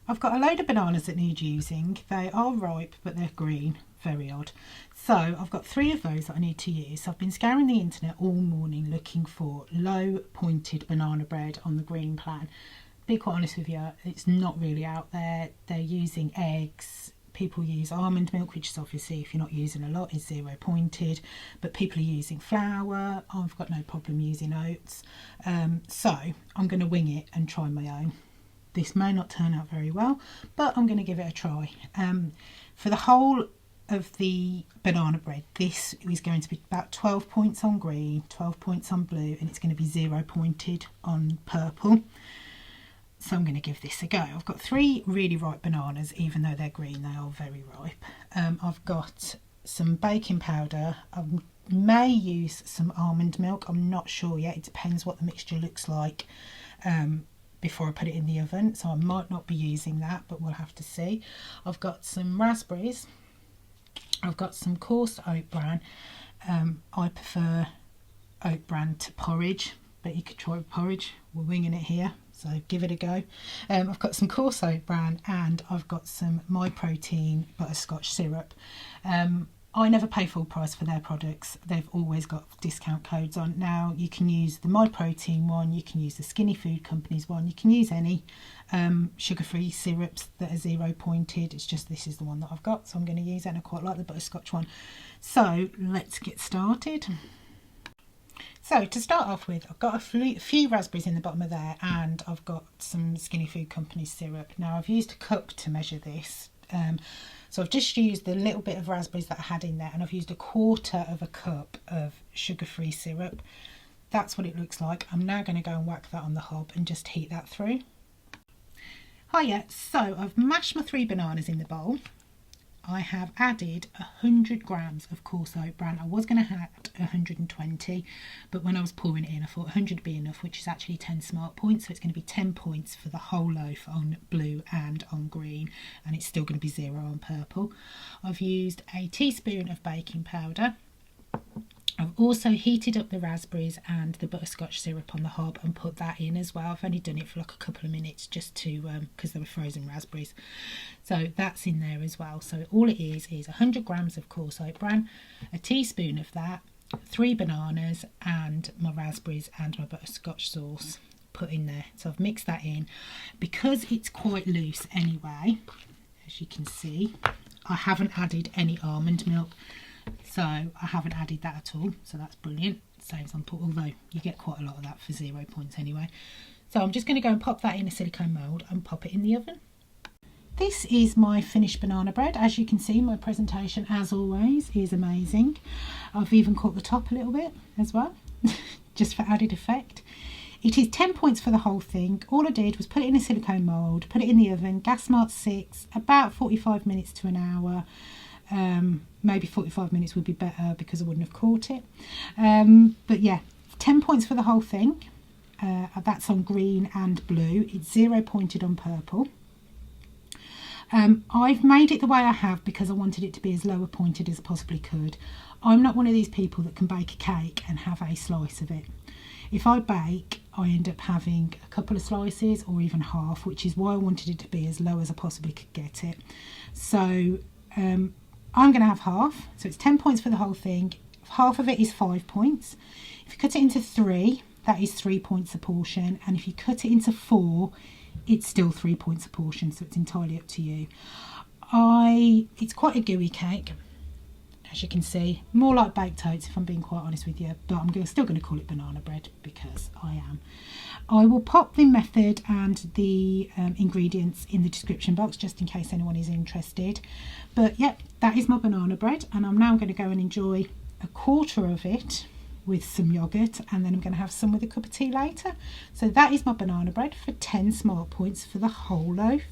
I've got a load of bananas that need using. They are ripe, but they're green. Very odd. So I've got 3 of those that I need to use. So I've been scouring the internet all morning looking for low pointed banana bread on the green plan. Be quite honest with you, it's not really out there. They're using eggs. People use almond milk, which is obviously, if you're not using a lot, is 0 pointed. But people are using flour. I've got no problem using oats. So I'm going to wing it and try my own. This may not turn out very well, but I'm going to give it a try. For the whole of the banana bread, this is going to be about 12 points on green, 12 points on blue, and it's going to be 0 pointed on purple. So I'm going to give this a go. I've got 3 really ripe bananas, even though they're green, they are very ripe. I've got some baking powder. I may use some almond milk. I'm not sure yet. It depends what the mixture looks like before I put it in the oven. So I might not be using that, but we'll have to see. I've got some raspberries. I've got some coarse oat bran. I prefer oat bran to porridge, but you could try porridge. We're winging it here, so give it a go. I've got some coarse oat bran, and I've got some My Protein butterscotch syrup. I never pay full price for their products. They've always got discount codes on. Now you can use the My Protein one, you can use the Skinny Food Company's one, you can use any sugar-free syrups that are 0 pointed. It's just this is the one that I've got, so I'm going to use it, and I quite like the butterscotch one. So let's get started. So to start off with, I've got a few raspberries in the bottom of there, and I've got some Skinny Food Company syrup. Now I've used a cup to measure this. So I've just used the little bit of raspberries that I had in there, and I've used 1/4 of a cup of sugar-free syrup. That's what it looks like. I'm now going to go and whack that on the hob and just heat that through. Hiya, so I've mashed my 3 bananas in the bowl. I have added 100 grams of coarse oat bran. I was going to add 120, but when I was pouring it in, I thought 100 would be enough, which is actually 10 smart points. So it's going to be 10 points for the whole loaf on blue and on green, and it's still going to be 0 on purple. I've used a teaspoon of baking powder. I've also heated up the raspberries and the butterscotch syrup on the hob and put that in as well. I've only done it for like a couple of minutes just to, because they were frozen raspberries. So that's in there as well. So all it is 100 grams of coarse oat bran, a teaspoon of that, 3 bananas, and my raspberries and my butterscotch sauce put in there. So I've mixed that in. Because it's quite loose anyway, as you can see, I haven't added any almond milk. So I haven't added that at all, so that's brilliant. Saves on put, although you get quite a lot of that for 0 points anyway. So I'm just going to go and pop that in a silicone mould and pop it in the oven. This is my finished banana bread. As you can see, my presentation, as always, is amazing. I've even cut the top a little bit as well, just for added effect. It is 10 points for the whole thing. All I did was put it in a silicone mould, put it in the oven, gas mark 6, about 45 minutes to an hour. Maybe 45 minutes would be better because I wouldn't have caught it. But yeah, 10 points for the whole thing. That's on green and blue. It's 0 pointed on purple. I've made it the way I have because I wanted it to be as lower pointed as I possibly could. I'm not one of these people that can bake a cake and have a slice of it. If I bake, I end up having a couple of slices or even half, which is why I wanted it to be as low as I possibly could get it. So I'm going to have half, so it's 10 points for the whole thing. Half of it is 5 points. If you cut it into 3, that is 3 points a portion, and if you cut it into 4, it's still 3 points a portion, so it's entirely up to you. It's quite a gooey cake, as you can see, more like baked oats if I'm being quite honest with you, but I'm still going to call it banana bread because I am. I will pop the method and the ingredients in the description box just in case anyone is interested. But yeah, that is my banana bread, and I'm now going to go and enjoy 1/4 of it with some yoghurt, and then I'm going to have some with a cup of tea later. So that is my banana bread for 10 smart points for the whole loaf.